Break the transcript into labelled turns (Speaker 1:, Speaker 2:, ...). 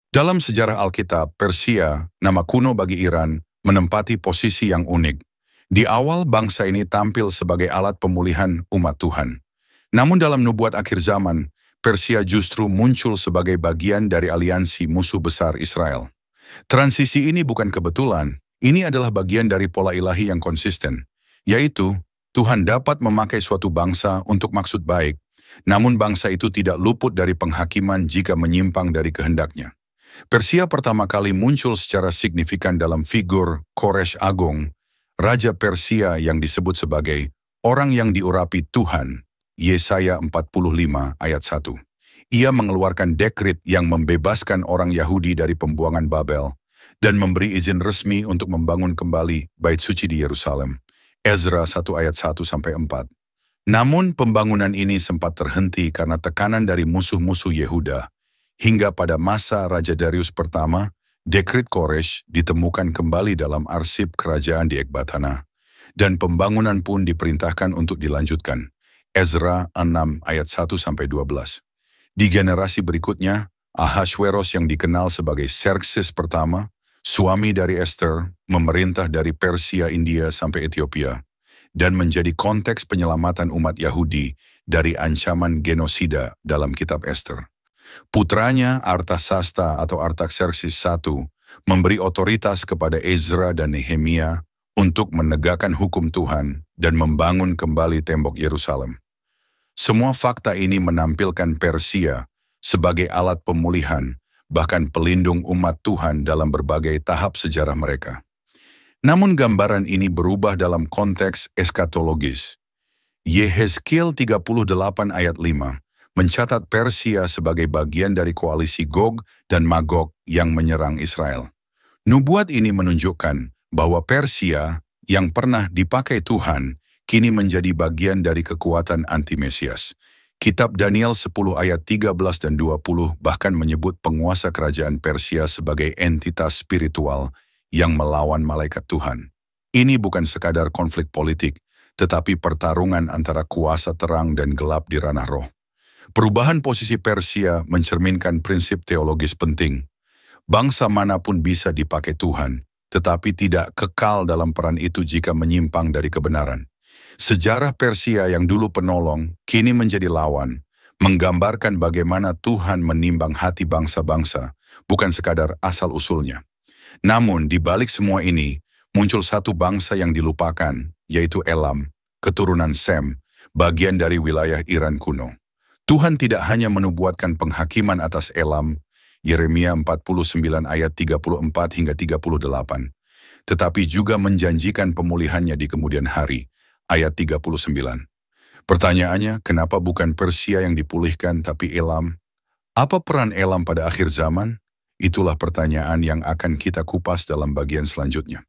Speaker 1: Dalam sejarah Alkitab, Persia, nama kuno bagi Iran, menempati posisi yang unik. Di awal bangsa ini tampil sebagai alat pemulihan umat Tuhan. Namun dalam nubuat akhir zaman, Persia justru muncul sebagai bagian dari aliansi musuh besar Israel. Transisi ini bukan kebetulan, ini adalah bagian dari pola ilahi yang konsisten, yaitu Tuhan dapat memakai suatu bangsa untuk maksud baik, namun bangsa itu tidak luput dari penghakiman jika menyimpang dari kehendaknya. Persia pertama kali muncul secara signifikan dalam figur Koresh Agung, Raja Persia yang disebut sebagai orang yang diurapi Tuhan, Yesaya 45 ayat 1. Ia mengeluarkan dekret yang membebaskan orang Yahudi dari pembuangan Babel dan memberi izin resmi untuk membangun kembali Bait Suci di Yerusalem. Ezra 1 ayat 1-4. Namun pembangunan ini sempat terhenti karena tekanan dari musuh-musuh Yehuda. Hingga pada masa Raja Darius pertama, dekret Koresh ditemukan kembali dalam arsip kerajaan di Ekbatana. Dan pembangunan pun diperintahkan untuk dilanjutkan. Ezra 6 ayat 1-12. Di generasi berikutnya, Ahasveros yang dikenal sebagai Xerxes pertama, suami dari Esther, memerintah dari Persia, India sampai Ethiopia, dan menjadi konteks penyelamatan umat Yahudi dari ancaman genosida dalam kitab Esther. Putranya Artasasta atau Artaxerxes I memberi otoritas kepada Ezra dan Nehemia untuk menegakkan hukum Tuhan dan membangun kembali tembok Yerusalem. Semua fakta ini menampilkan Persia sebagai alat pemulihan, bahkan pelindung umat Tuhan dalam berbagai tahap sejarah mereka. Namun gambaran ini berubah dalam konteks eskatologis. Yehezkiel 38 ayat 5 mencatat Persia sebagai bagian dari koalisi Gog dan Magog yang menyerang Israel. Nubuat ini menunjukkan bahwa Persia yang pernah dipakai Tuhan kini menjadi bagian dari kekuatan anti-Mesias. Kitab Daniel 10 ayat 13 dan 20 bahkan menyebut penguasa kerajaan Persia sebagai entitas spiritual yang melawan malaikat Tuhan. Ini bukan sekadar konflik politik, tetapi pertarungan antara kuasa terang dan gelap di ranah roh. Perubahan posisi Persia mencerminkan prinsip teologis penting. Bangsa manapun bisa dipakai Tuhan, tetapi tidak kekal dalam peran itu jika menyimpang dari kebenaran. Sejarah Persia yang dulu penolong, kini menjadi lawan, menggambarkan bagaimana Tuhan menimbang hati bangsa-bangsa, bukan sekadar asal-usulnya. Namun di balik semua ini, muncul satu bangsa yang dilupakan, yaitu Elam, keturunan Sem, bagian dari wilayah Iran kuno. Tuhan tidak hanya menubuatkan penghakiman atas Elam, Yeremia 49 ayat 34 hingga 38, tetapi juga menjanjikan pemulihannya di kemudian hari, ayat 39. Pertanyaannya, kenapa bukan Persia yang dipulihkan tapi Elam? Apa peran Elam pada akhir zaman? Itulah pertanyaan yang akan kita kupas dalam bagian selanjutnya.